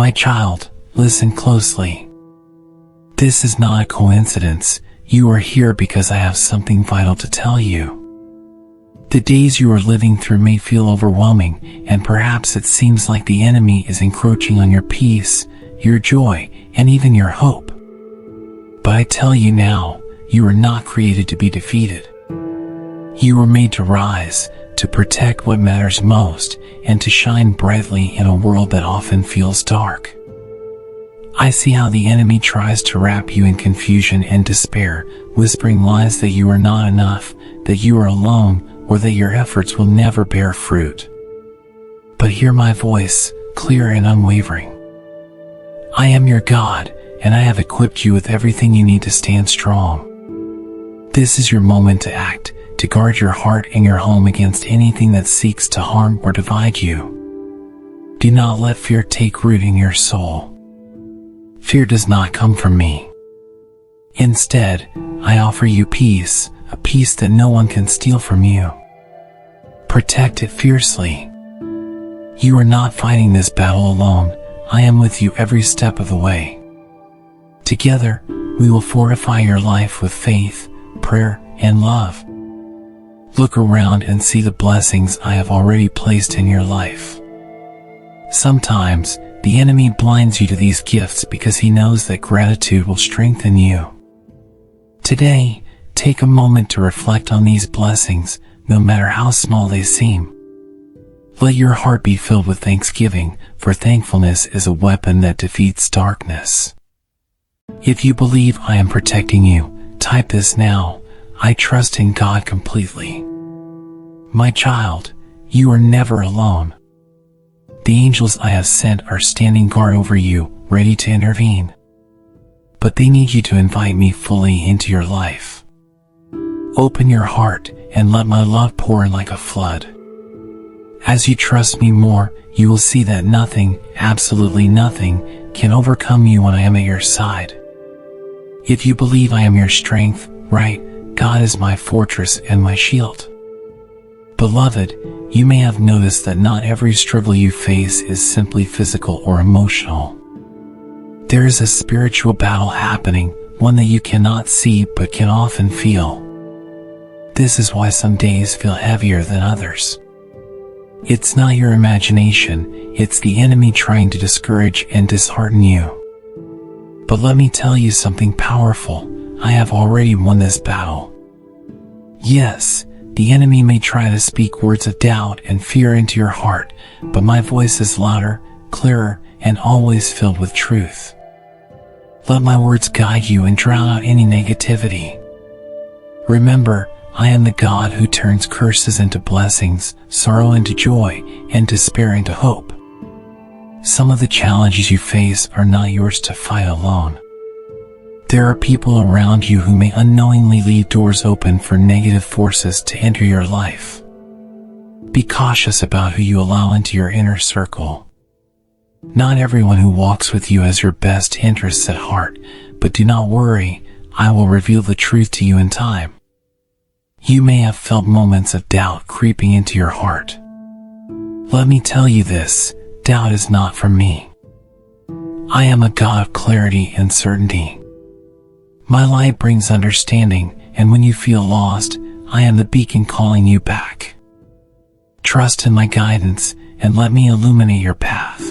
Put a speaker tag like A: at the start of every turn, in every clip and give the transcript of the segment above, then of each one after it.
A: My child, listen closely. This is not a coincidence. You are here because I have something vital to tell you. The days you are living through may feel overwhelming, and perhaps it seems like the enemy is encroaching on your peace, your joy, and even your hope. But I tell you now, you are not created to be defeated. You were made to rise, to protect what matters most, and to shine brightly in a world that often feels dark. I see how the enemy tries to wrap you in confusion and despair, whispering lies that you are not enough, that you are alone, or that your efforts will never bear fruit. But hear my voice, clear and unwavering. I am your God, and I have equipped you with everything you need to stand strong. This is your moment to act, to guard your heart and your home against anything that seeks to harm or divide you. Do not let fear take root in your soul. Fear does not come from me. Instead, I offer you peace, a peace that no one can steal from you. Protect it fiercely. You are not fighting this battle alone. I am with you every step of the way. Together, we will fortify your life with faith, prayer, and love. Look around and see the blessings I have already placed in your life. Sometimes, the enemy blinds you to these gifts because he knows that gratitude will strengthen you. Today, take a moment to reflect on these blessings, no matter how small they seem. Let your heart be filled with thanksgiving, for thankfulness is a weapon that defeats darkness. If you believe I am protecting you, type this now. I trust in God completely. My child, you are never alone. The angels I have sent are standing guard over you, ready to intervene. But they need you to invite me fully into your life. Open your heart and let my love pour in like a flood. As you trust me more, you will see that nothing, absolutely nothing, can overcome you when I am at your side. If you believe I am your strength, right, God is my fortress and my shield. Beloved, you may have noticed that not every struggle you face is simply physical or emotional. There is a spiritual battle happening, one that you cannot see but can often feel. This is why some days feel heavier than others. It's not your imagination, it's the enemy trying to discourage and dishearten you. But let me tell you something powerful. I have already won this battle. Yes, the enemy may try to speak words of doubt and fear into your heart, but my voice is louder, clearer, and always filled with truth. Let my words guide you and drown out any negativity. Remember, I am the God who turns curses into blessings, sorrow into joy, and despair into hope. Some of the challenges you face are not yours to fight alone. There are people around you who may unknowingly leave doors open for negative forces to enter your life. Be cautious about who you allow into your inner circle. Not everyone who walks with you has your best interests at heart, but do not worry, I will reveal the truth to you in time. You may have felt moments of doubt creeping into your heart. Let me tell you this, doubt is not from me. I am a God of clarity and certainty. My light brings understanding, and when you feel lost, I am the beacon calling you back. Trust in my guidance, and let me illuminate your path.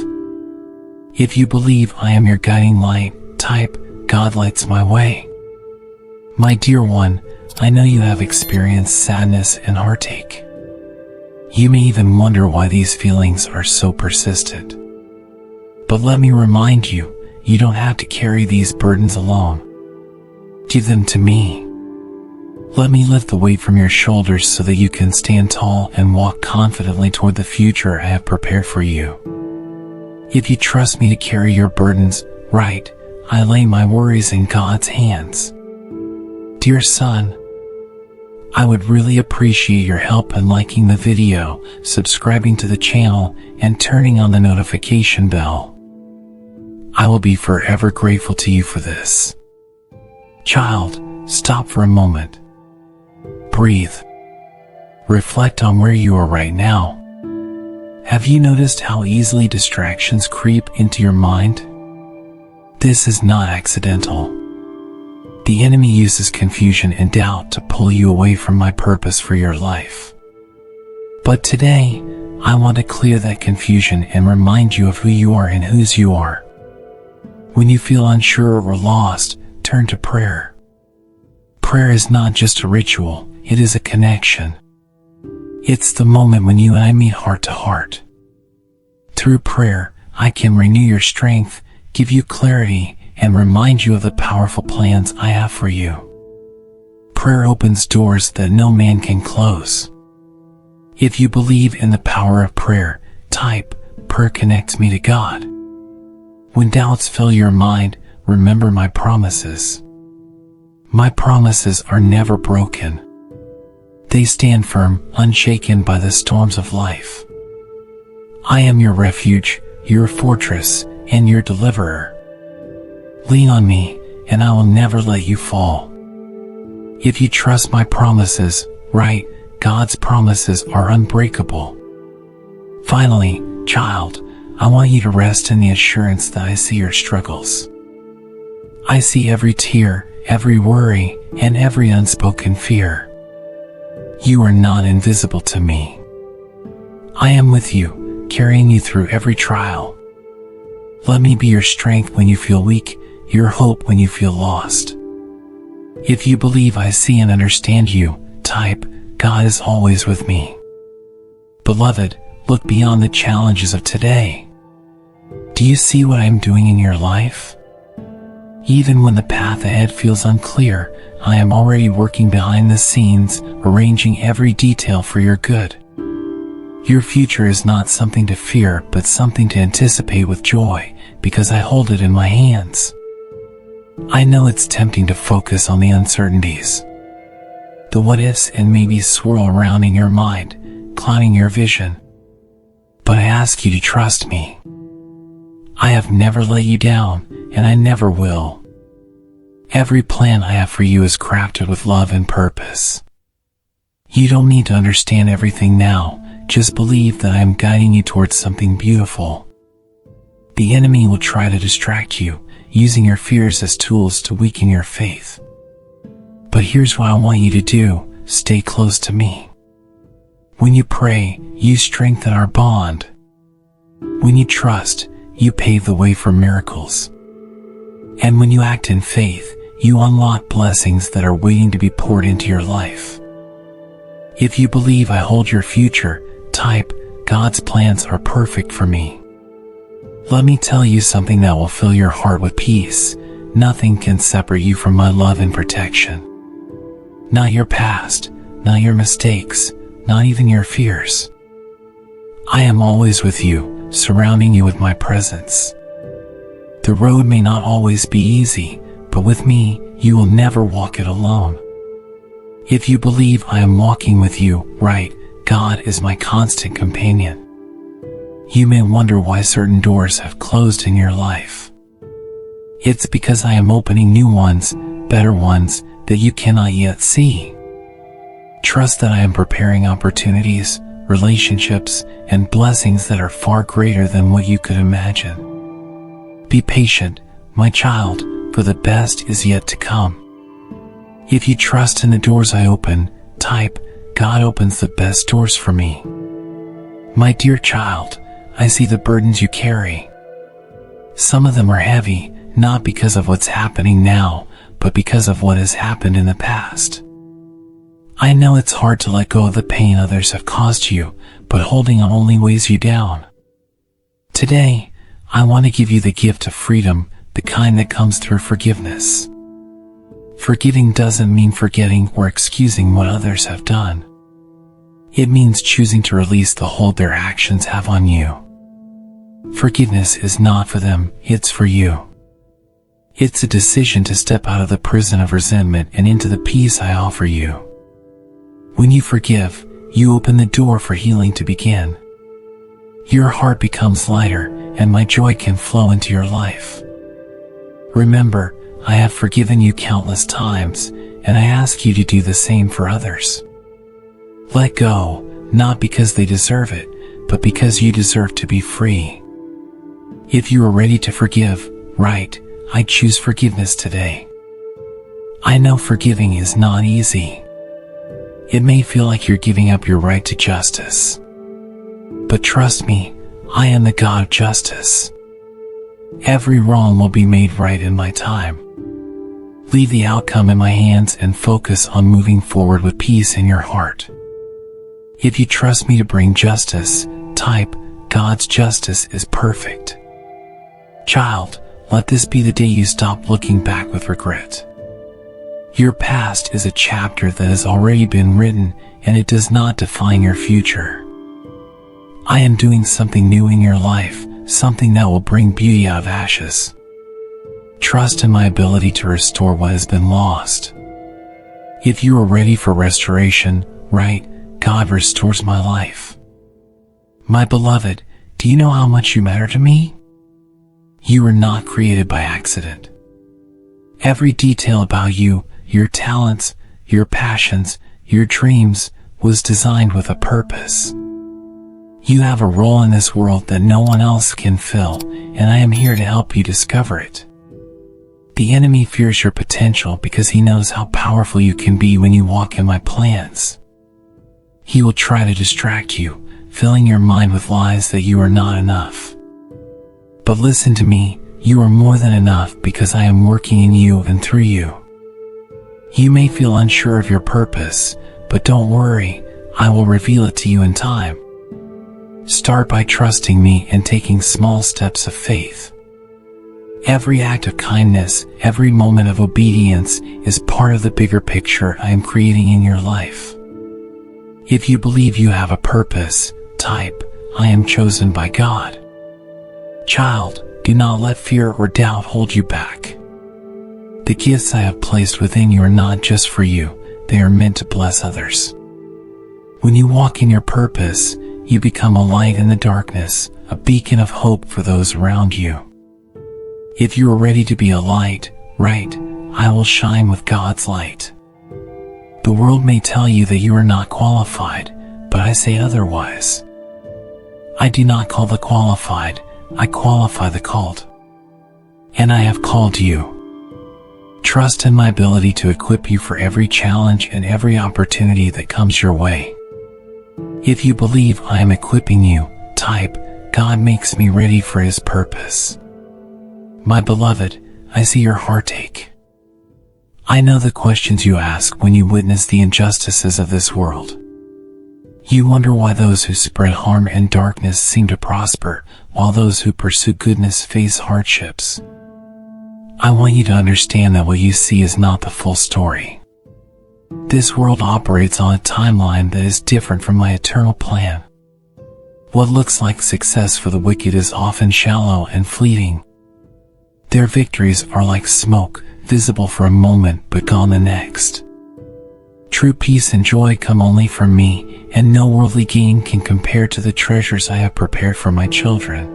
A: If you believe I am your guiding light, type, God lights my way. My dear one, I know you have experienced sadness and heartache. You may even wonder why these feelings are so persistent. But let me remind you, you don't have to carry these burdens alone. Give them to me. Let me lift the weight from your shoulders so that you can stand tall and walk confidently toward the future I have prepared for you. If you trust me to carry your burdens, right, I lay my worries in God's hands. Dear son, I would really appreciate your help in liking the video, subscribing to the channel, and turning on the notification bell. I will be forever grateful to you for this. Child, stop for a moment. Breathe. Reflect on where you are right now. Have you noticed how easily distractions creep into your mind? This is not accidental. The enemy uses confusion and doubt to pull you away from my purpose for your life. But today, I want to clear that confusion and remind you of who you are and whose you are. When you feel unsure or lost, turn to prayer. Prayer is not just a ritual, it is a connection. It's the moment when you and I meet heart to heart. Through prayer, I can renew your strength, give you clarity, and remind you of the powerful plans I have for you. Prayer opens doors that no man can close. If you believe in the power of prayer, type, "Prayer connects me to God." When doubts fill your mind, remember my promises. My promises are never broken. They stand firm, unshaken by the storms of life. I am your refuge, your fortress, and your deliverer. Lean on me, and I will never let you fall. If you trust my promises, right, God's promises are unbreakable. Finally, child, I want you to rest in the assurance that I see your struggles. I see every tear, every worry, and every unspoken fear. You are not invisible to me. I am with you, carrying you through every trial. Let me be your strength when you feel weak, your hope when you feel lost. If you believe I see and understand you, type, "God is always with me." Beloved, look beyond the challenges of today. Do you see what I am doing in your life? Even when the path ahead feels unclear, I am already working behind the scenes, arranging every detail for your good. Your future is not something to fear, but something to anticipate with joy, because I hold it in my hands. I know it's tempting to focus on the uncertainties. The what-ifs and maybes swirl around in your mind, clouding your vision. But I ask you to trust me. I have never let you down, and I never will. Every plan I have for you is crafted with love and purpose. You don't need to understand everything now, just believe that I am guiding you towards something beautiful. The enemy will try to distract you, using your fears as tools to weaken your faith. But here's what I want you to do, stay close to me. When you pray, you strengthen our bond. When you trust, you pave the way for miracles. And when you act in faith, you unlock blessings that are waiting to be poured into your life. If you believe I hold your future, type, "God's plans are perfect for me." Let me tell you something that will fill your heart with peace. Nothing can separate you from my love and protection. Not your past, not your mistakes, not even your fears. I am always with you, surrounding you with my presence. The road may not always be easy, but with me, you will never walk it alone. If you believe I am walking with you, right, God is my constant companion. You may wonder why certain doors have closed in your life. It's because I am opening new ones, better ones, that you cannot yet see. Trust that I am preparing opportunities, relationships, and blessings that are far greater than what you could imagine. Be patient, my child, for the best is yet to come. If you trust in the doors I open, type, "God opens the best doors for me." My dear child, I see the burdens you carry. Some of them are heavy, not because of what's happening now, but because of what has happened in the past. I know it's hard to let go of the pain others have caused you, but holding on only weighs you down. Today, I want to give you the gift of freedom, the kind that comes through forgiveness. Forgiving doesn't mean forgetting or excusing what others have done. It means choosing to release the hold their actions have on you. Forgiveness is not for them, it's for you. It's a decision to step out of the prison of resentment and into the peace I offer you. When you forgive, you open the door for healing to begin. Your heart becomes lighter, and my joy can flow into your life. Remember, I have forgiven you countless times, and I ask you to do the same for others. Let go, not because they deserve it, but because you deserve to be free. If you are ready to forgive, right, I choose forgiveness today. I know forgiving is not easy. It may feel like you're giving up your right to justice. But trust me, I am the God of justice. Every wrong will be made right in my time. Leave the outcome in my hands and focus on moving forward with peace in your heart. If you trust me to bring justice, type, God's justice is perfect. Child, let this be the day you stop looking back with regret. Your past is a chapter that has already been written, and it does not define your future. I am doing something new in your life, something that will bring beauty out of ashes. Trust in my ability to restore what has been lost. If you are ready for restoration, right, God restores my life. My beloved, do you know how much you matter to me? You were not created by accident. Every detail about you, your talents, your passions, your dreams, was designed with a purpose. You have a role in this world that no one else can fill, and I am here to help you discover it. The enemy fears your potential because he knows how powerful you can be when you walk in my plans. He will try to distract you, filling your mind with lies that you are not enough. But listen to me, you are more than enough because I am working in you and through you. You may feel unsure of your purpose, but don't worry, I will reveal it to you in time. Start by trusting me and taking small steps of faith. Every act of kindness, every moment of obedience is part of the bigger picture I am creating in your life. If you believe you have a purpose, type, I am chosen by God. Child, do not let fear or doubt hold you back. The gifts I have placed within you are not just for you, they are meant to bless others. When you walk in your purpose, you become a light in the darkness, a beacon of hope for those around you. If you are ready to be a light, right, I will shine with God's light. The world may tell you that you are not qualified, but I say otherwise. I do not call the qualified, I qualify the called. And I have called you. Trust in my ability to equip you for every challenge and every opportunity that comes your way. If you believe I am equipping you, type, God makes me ready for His purpose. My beloved, I see your heartache. I know the questions you ask when you witness the injustices of this world. You wonder why those who spread harm and darkness seem to prosper, while those who pursue goodness face hardships. I want you to understand that what you see is not the full story. This world operates on a timeline that is different from my eternal plan. What looks like success for the wicked is often shallow and fleeting. Their victories are like smoke, visible for a moment but gone the next. True peace and joy come only from me, and no worldly gain can compare to the treasures I have prepared for my children.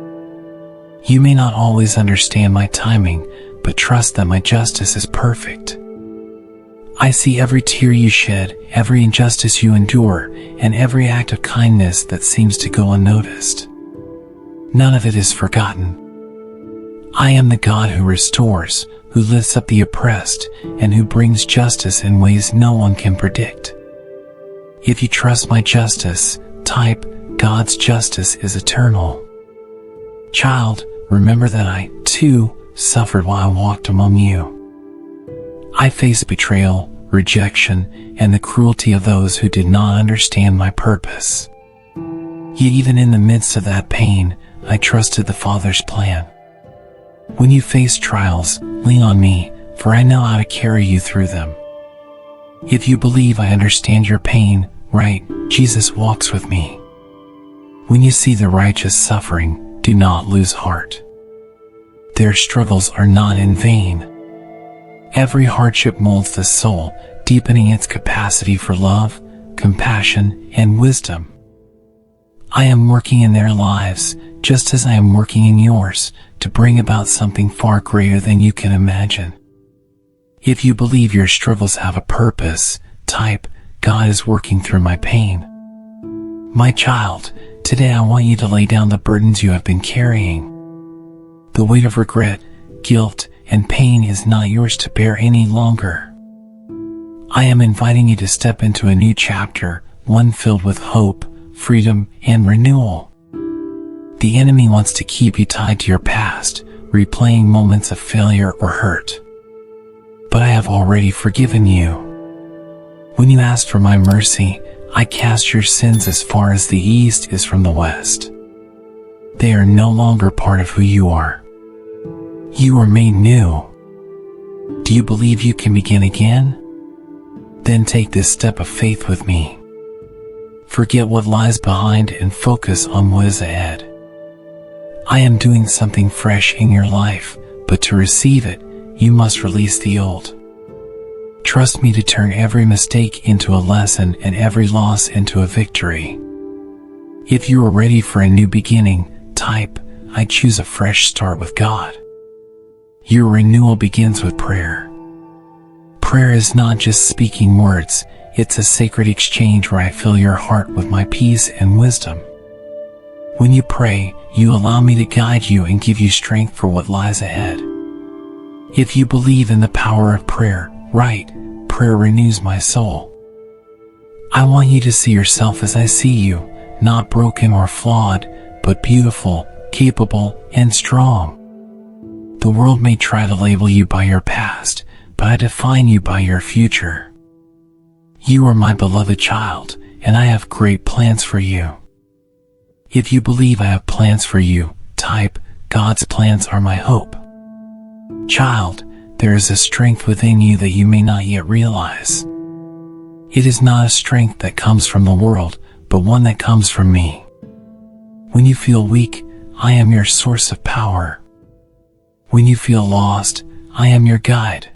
A: You may not always understand my timing, but trust that my justice is perfect. I see every tear you shed, every injustice you endure, and every act of kindness that seems to go unnoticed. None of it is forgotten. I am the God who restores, who lifts up the oppressed, and who brings justice in ways no one can predict. If you trust my justice, type, God's justice is eternal. Child, remember that I, too, suffered while I walked among you. I faced betrayal, rejection, and the cruelty of those who did not understand my purpose. Yet even in the midst of that pain, I trusted the Father's plan. When you face trials, lean on me, for I know how to carry you through them. If you believe I understand your pain, right, Jesus walks with me. When you see the righteous suffering, do not lose heart. Their struggles are not in vain. Every hardship molds the soul, deepening its capacity for love, compassion, and wisdom. I am working in their lives, just as I am working in yours, to bring about something far greater than you can imagine. If you believe your struggles have a purpose, type, God is working through my pain. My child, Today I want you to lay down the burdens you have been carrying. The weight of regret, guilt, and pain is not yours to bear any longer. I am inviting you to step into a new chapter, one filled with hope, freedom, and renewal. The enemy wants to keep you tied to your past, replaying moments of failure or hurt. But I have already forgiven you. When you asked for my mercy, I cast your sins as far as the east is from the west. They are no longer part of who you are. You are made new. Do you believe you can begin again? Then take this step of faith with me. Forget what lies behind and focus on what is ahead. I am doing something fresh in your life, but to receive it, you must release the old. Trust me to turn every mistake into a lesson and every loss into a victory. If you are ready for a new beginning, type, I choose a fresh start with God. Your renewal begins with prayer. Prayer is not just speaking words, it's a sacred exchange where I fill your heart with my peace and wisdom. When you pray, you allow me to guide you and give you strength for what lies ahead. If you believe in the power of prayer, right, prayer renews my soul. I want you to see yourself as I see you, not broken or flawed, but beautiful, capable, and strong. The world may try to label you by your past, but I define you by your future. You are my beloved child, and I have great plans for you. If you believe I have plans for you, type, God's plans are my hope. Child, there is a strength within you that you may not yet realize. It is not a strength that comes from the world, but one that comes from me. When you feel weak, I am your source of power. When you feel lost, I am your guide.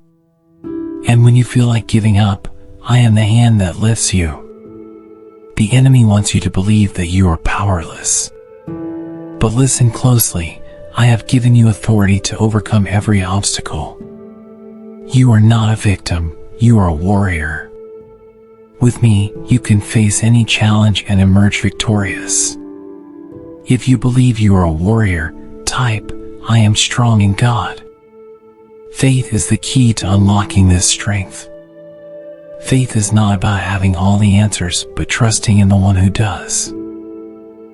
A: And when you feel like giving up, I am the hand that lifts you. The enemy wants you to believe that you are powerless. But listen closely, I have given you authority to overcome every obstacle. You are not a victim, you are a warrior. With me, you can face any challenge and emerge victorious. If you believe you are a warrior, type, I am strong in God. Faith is the key to unlocking this strength. Faith is not about having all the answers, but trusting in the one who does.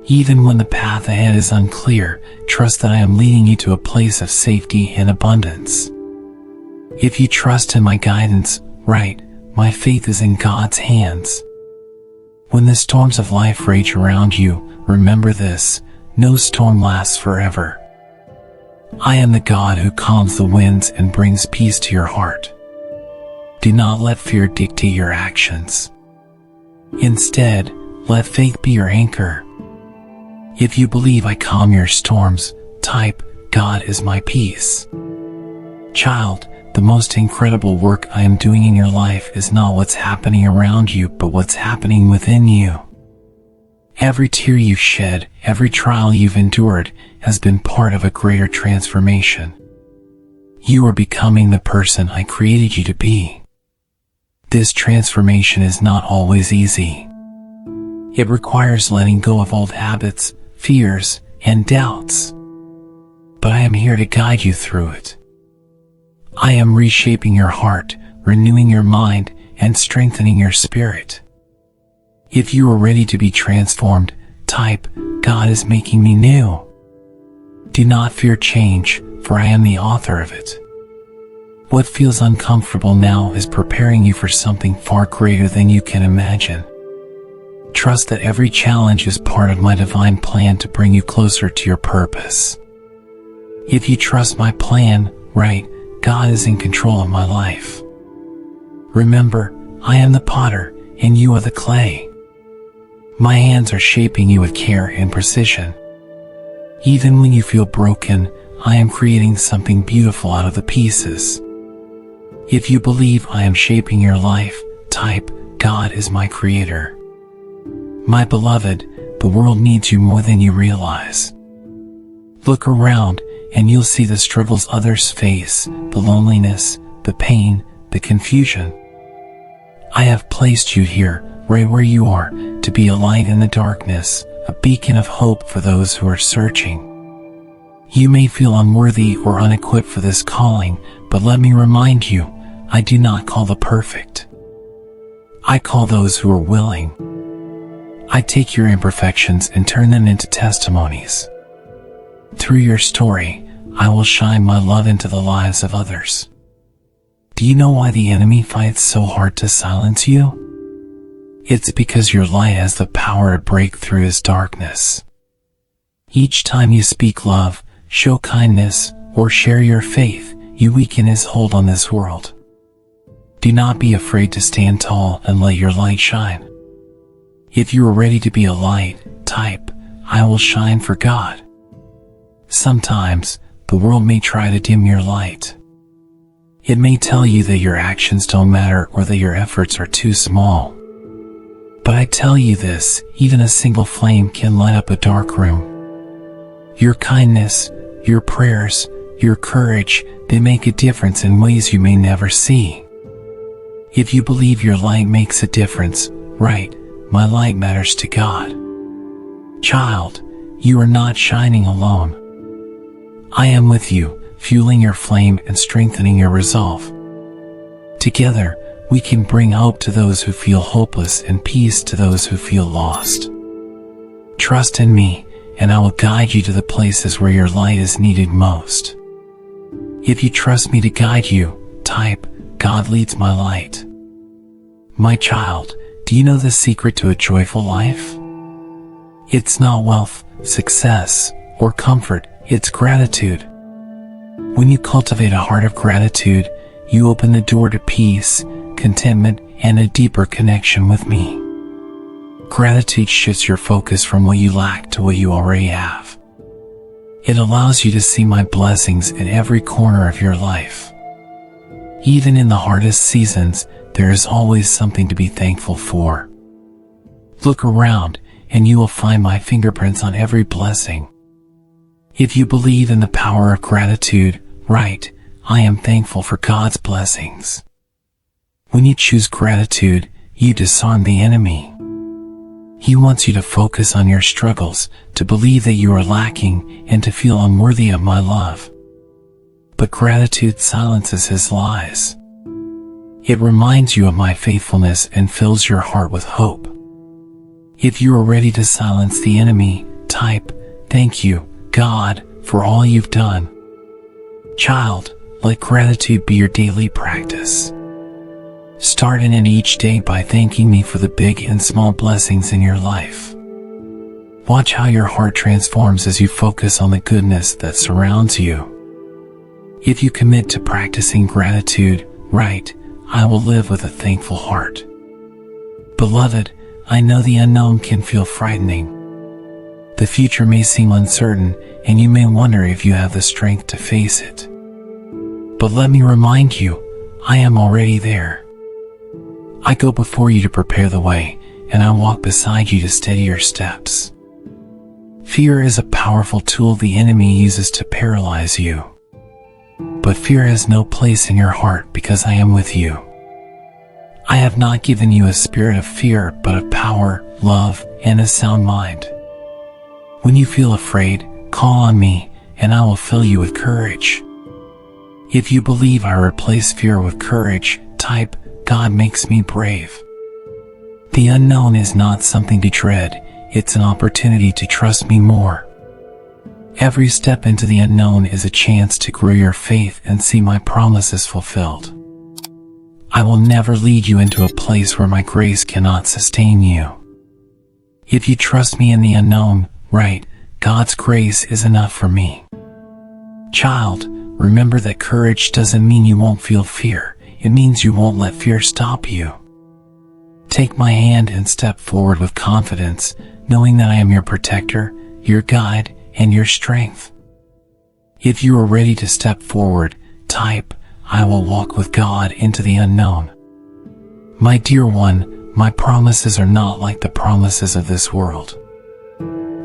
A: Even when the path ahead is unclear, trust that I am leading you to a place of safety and abundance. If you trust in my guidance, right, my faith is in God's hands. When the storms of life rage around you, remember this, no storm lasts forever. I am the God who calms the winds and brings peace to your heart. Do not let fear dictate your actions. Instead, let faith be your anchor. If you believe I calm your storms, type, God is my peace. Child, the most incredible work I am doing in your life is not what's happening around you, but what's happening within you. Every tear you've shed, every trial you've endured, has been part of a greater transformation. You are becoming the person I created you to be. This transformation is not always easy. It requires letting go of old habits, fears, and doubts. But I am here to guide you through it. I am reshaping your heart, renewing your mind, and strengthening your spirit. If you are ready to be transformed, type, God is making me new. Do not fear change, for I am the author of it. What feels uncomfortable now is preparing you for something far greater than you can imagine. Trust that every challenge is part of my divine plan to bring you closer to your purpose. If you trust my plan, right, God is in control of my life. Remember, I am the potter, and you are the clay. My hands are shaping you with care and precision. Even when you feel broken, I am creating something beautiful out of the pieces. If you believe I am shaping your life, type, God is my creator. My beloved, the world needs you more than you realize. Look around, and you'll see the struggles others face, the loneliness, the pain, the confusion. I have placed you here, right where you are, to be a light in the darkness, a beacon of hope for those who are searching. You may feel unworthy or unequipped for this calling, but let me remind you, I do not call the perfect. I call those who are willing. I take your imperfections and turn them into testimonies. Through your story, I will shine my love into the lives of others. Do you know why the enemy fights so hard to silence you? It's because your light has the power to break through his darkness. Each time you speak love, show kindness, or share your faith, you weaken his hold on this world. Do not be afraid to stand tall and let your light shine. If you are ready to be a light, type, I will shine for God. Sometimes, the world may try to dim your light. It may tell you that your actions don't matter or that your efforts are too small. But I tell you this, even a single flame can light up a dark room. Your kindness, your prayers, your courage, they make a difference in ways you may never see. If you believe your light makes a difference, write, my light matters to God. Child, you are not shining alone. I am with you, fueling your flame and strengthening your resolve. Together, we can bring hope to those who feel hopeless and peace to those who feel lost. Trust in me, and I will guide you to the places where your light is needed most. If you trust me to guide you, type, God leads my light. My child, do you know the secret to a joyful life? It's not wealth, success, or comfort, it's gratitude. When you cultivate a heart of gratitude, you open the door to peace, contentment, and a deeper connection with me. Gratitude shifts your focus from what you lack to what you already have. It allows you to see my blessings in every corner of your life. Even in the hardest seasons, there is always something to be thankful for. Look around, and you will find my fingerprints on every blessing. If you believe in the power of gratitude, write, I am thankful for God's blessings. When you choose gratitude, you disarm the enemy. He wants you to focus on your struggles, to believe that you are lacking, and to feel unworthy of my love. But gratitude silences his lies. It reminds you of my faithfulness and fills your heart with hope. If you are ready to silence the enemy, type, thank you, God, for all you've done. Child, let gratitude be your daily practice. Start and end each day by thanking me for the big and small blessings in your life. Watch how your heart transforms as you focus on the goodness that surrounds you. If you commit to practicing gratitude, write, I will live with a thankful heart. Beloved, I know the unknown can feel frightening. The future may seem uncertain, and you may wonder if you have the strength to face it. But let me remind you, I am already there. I go before you to prepare the way, and I walk beside you to steady your steps. Fear is a powerful tool the enemy uses to paralyze you. But fear has no place in your heart because I am with you. I have not given you a spirit of fear, but of power, love, and a sound mind. When you feel afraid, call on me, and I will fill you with courage. If you believe I replace fear with courage, type, God makes me brave. The unknown is not something to dread, it's an opportunity to trust me more. Every step into the unknown is a chance to grow your faith and see my promises fulfilled. I will never lead you into a place where my grace cannot sustain you. If you trust me in the unknown, write, God's grace is enough for me. Child, remember that courage doesn't mean you won't feel fear. It means you won't let fear stop you. Take my hand and step forward with confidence, knowing that I am your protector, your guide, and your strength. If you are ready to step forward, type, I will walk with God into the unknown. My dear one, my promises are not like the promises of this world.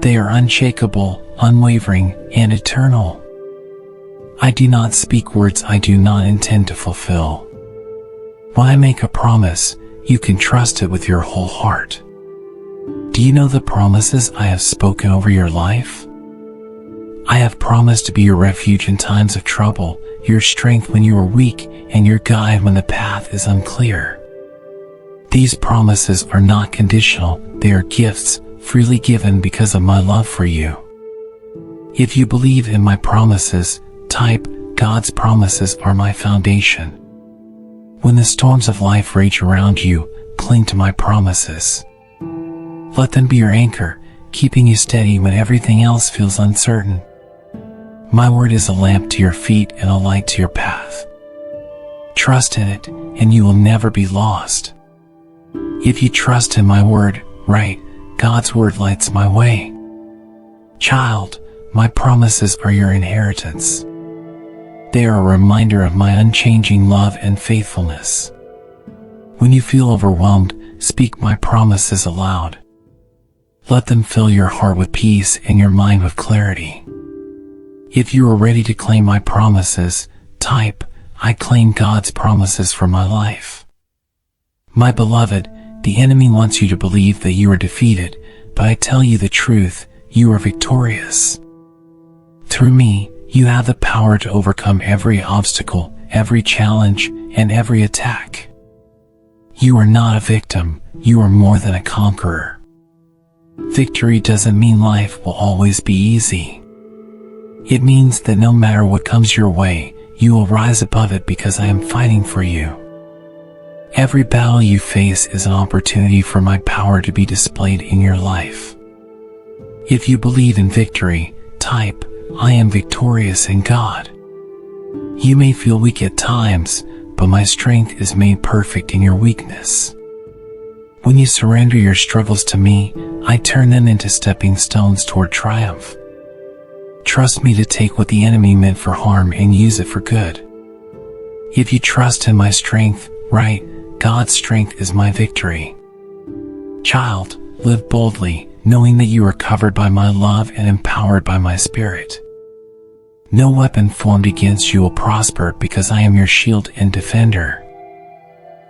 A: They are unshakable, unwavering, and eternal. I do not speak words I do not intend to fulfill. When I make a promise, you can trust it with your whole heart. Do Do you know the promises I have spoken over your life? I have promised to be your refuge in times of trouble, your strength when you are weak, and your guide when the path is unclear. These promises are not conditional, they are gifts, freely given because of my love for you. If you believe in my promises, type, God's promises are my foundation. When the storms of life rage around you, cling to my promises. Let them be your anchor, keeping you steady when everything else feels uncertain. My word is a lamp to your feet and a light to your path. Trust in it, and you will never be lost. If you trust in my word, right, God's word lights my way. Child, my promises are your inheritance. They are a reminder of my unchanging love and faithfulness. When you feel overwhelmed, speak my promises aloud. Let them fill your heart with peace and your mind with clarity. If you are ready to claim my promises, type, I claim God's promises for my life. My beloved, the enemy wants you to believe that you are defeated, but I tell you the truth, you are victorious. Through me, you have the power to overcome every obstacle, every challenge, and every attack. You are not a victim, you are more than a conqueror. Victory doesn't mean life will always be easy. It means that no matter what comes your way, you will rise above it because I am fighting for you. Every battle you face is an opportunity for my power to be displayed in your life. If you believe in victory, type, I am victorious in God. You may feel weak at times, but my strength is made perfect in your weakness. When you surrender your struggles to me, I turn them into stepping stones toward triumph. Trust me to take what the enemy meant for harm and use it for good. If you trust in my strength, right, God's strength is my victory. Child, live boldly, knowing that you are covered by my love and empowered by my spirit. No weapon formed against you will prosper because I am your shield and defender.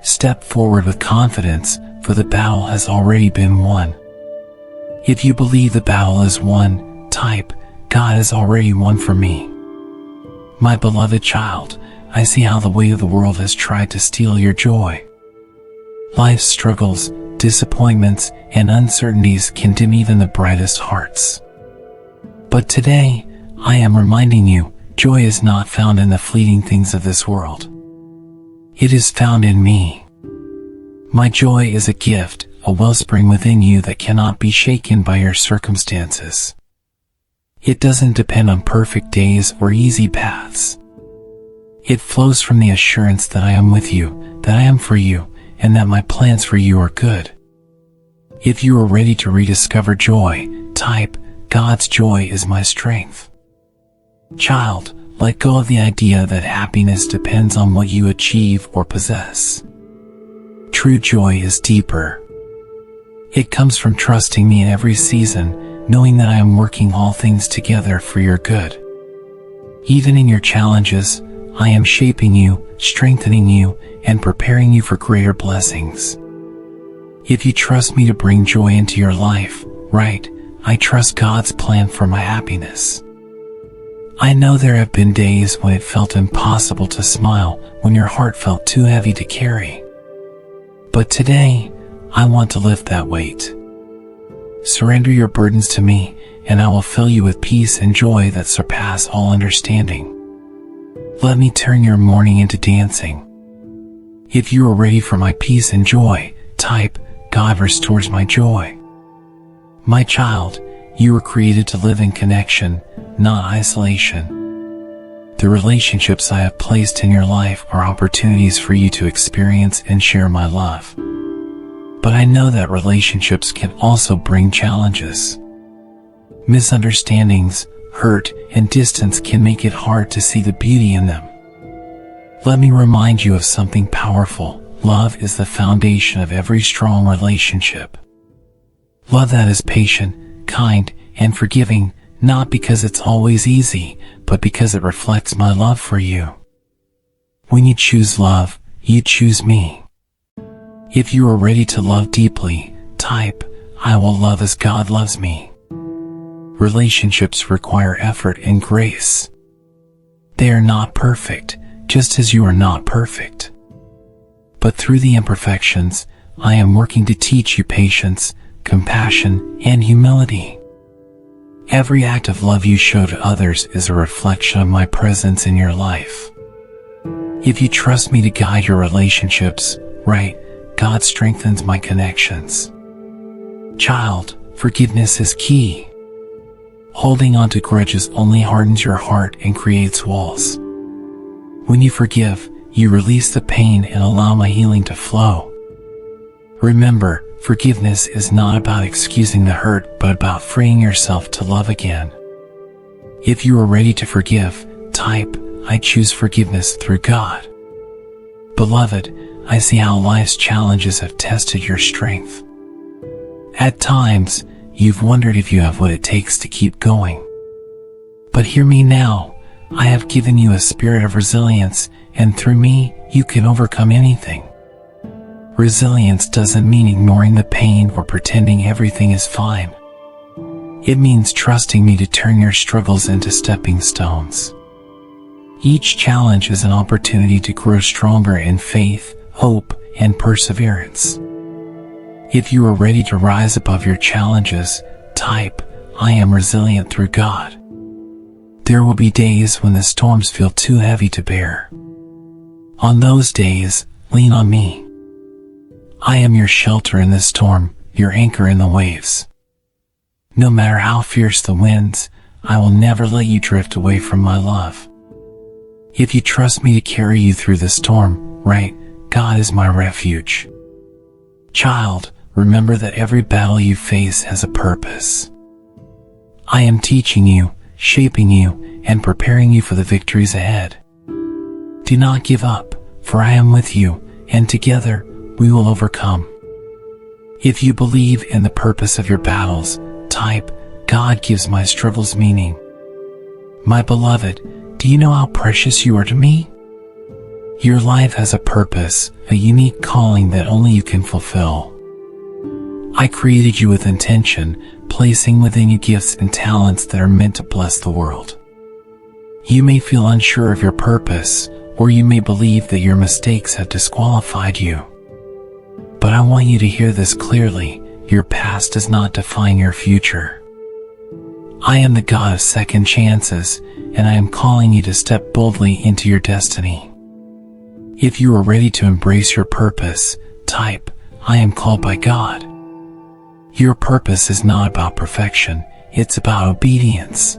A: Step forward with confidence, for the battle has already been won. If you believe the battle is won, type, God has already won for me. My beloved child, I see how the weight of the world has tried to steal your joy. Life's struggles, disappointments, and uncertainties can dim even the brightest hearts. But today, I am reminding you, joy is not found in the fleeting things of this world. It is found in me. My joy is a gift, a wellspring within you that cannot be shaken by your circumstances. It doesn't depend on perfect days or easy paths. It flows from the assurance that I am with you, that I am for you, and that my plans for you are good. If you are ready to rediscover joy, type, God's joy is my strength. Child, let go of the idea that happiness depends on what you achieve or possess. True joy is deeper. It comes from trusting me in every season, knowing that I am working all things together for your good. Even in your challenges, I am shaping you, strengthening you, and preparing you for greater blessings. If you trust me to bring joy into your life, right, I trust God's plan for my happiness. I know there have been days when it felt impossible to smile, when your heart felt too heavy to carry. But today, I want to lift that weight. Surrender your burdens to me, and I will fill you with peace and joy that surpass all understanding. Let me turn your mourning into dancing. If you are ready for my peace and joy, type, God restores my joy. My child, you were created to live in connection, not isolation. The relationships I have placed in your life are opportunities for you to experience and share my love. But I know that relationships can also bring challenges. Misunderstandings, hurt, and distance can make it hard to see the beauty in them. Let me remind you of something powerful. Love is the foundation of every strong relationship. Love that is patient, kind, and forgiving, not because it's always easy, but because it reflects my love for you. When you choose love, you choose me. If you are ready to love deeply, type, I will love as God loves me. Relationships require effort and grace. They are not perfect, just as you are not perfect. But through the imperfections, I am working to teach you patience, compassion, and humility. Every act of love you show to others is a reflection of my presence in your life. If you trust me to guide your relationships, right, God strengthens my connections. Child, forgiveness is key. Holding on to grudges only hardens your heart and creates walls. When you forgive, you release the pain and allow my healing to flow. Remember, forgiveness is not about excusing the hurt, but about freeing yourself to love again. If you are ready to forgive, type, I choose forgiveness through God. Beloved, I see how life's challenges have tested your strength. At times, you've wondered if you have what it takes to keep going. But hear me now, I have given you a spirit of resilience, and through me, you can overcome anything. Resilience doesn't mean ignoring the pain or pretending everything is fine. It means trusting me to turn your struggles into stepping stones. Each challenge is an opportunity to grow stronger in faith, hope, and perseverance. If you are ready to rise above your challenges, type, I am resilient through God. There will be days when the storms feel too heavy to bear. On those days, lean on me. I am your shelter in the storm, your anchor in the waves. No matter how fierce the winds, I will never let you drift away from my love. If you trust me to carry you through the storm, right, God is my refuge. Child, remember that every battle you face has a purpose. I am teaching you, shaping you, and preparing you for the victories ahead. Do not give up, for I am with you, and together, we will overcome. If you believe in the purpose of your battles, type, God gives my struggles meaning. My beloved, do you know how precious you are to me? Your life has a purpose, a unique calling that only you can fulfill. I created you with intention, placing within you gifts and talents that are meant to bless the world. You may feel unsure of your purpose, or you may believe that your mistakes have disqualified you. But I want you to hear this clearly, your past does not define your future. I am the God of second chances, and I am calling you to step boldly into your destiny. If you are ready to embrace your purpose, type, I am called by God. Your purpose is not about perfection, it's about obedience.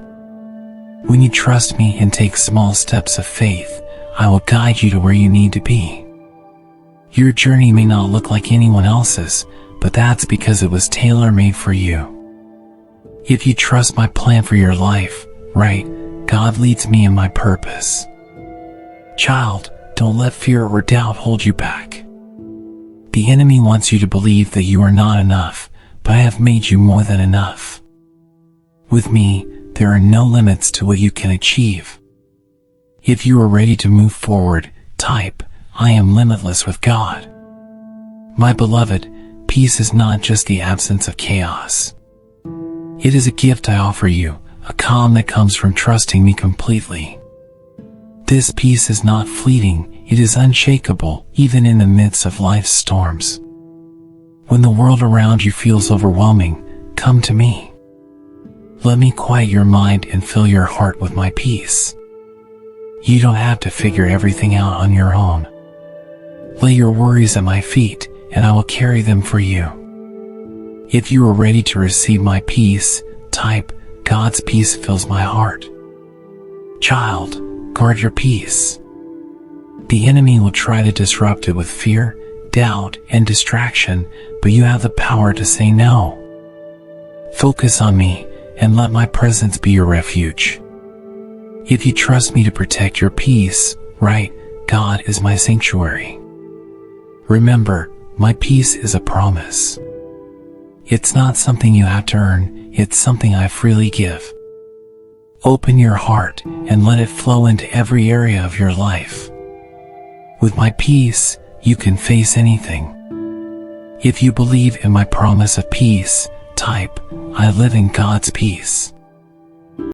A: When you trust me and take small steps of faith, I will guide you to where you need to be. Your journey may not look like anyone else's, but that's because it was tailor-made for you. If you trust my plan for your life, right, God leads me in my purpose. Child, don't let fear or doubt hold you back. The enemy wants you to believe that you are not enough, but I have made you more than enough. With me, there are no limits to what you can achieve. If you are ready to move forward, type, I am limitless with God. My beloved, peace is not just the absence of chaos. It is a gift I offer you, a calm that comes from trusting me completely. This peace is not fleeting, it is unshakable, even in the midst of life's storms. When the world around you feels overwhelming, come to me. Let me quiet your mind and fill your heart with my peace. You don't have to figure everything out on your own. Lay your worries at my feet, and I will carry them for you. If you are ready to receive my peace, type, God's peace fills my heart. Child, guard your peace. The enemy will try to disrupt it with fear, doubt, and distraction, but you have the power to say no. Focus on me, and let my presence be your refuge. If you trust me to protect your peace, right, God is my sanctuary. Remember, my peace is a promise. It's not something you have to earn, it's something I freely give. Open your heart and let it flow into every area of your life. With my peace, you can face anything. If you believe in my promise of peace, type, I live in God's peace.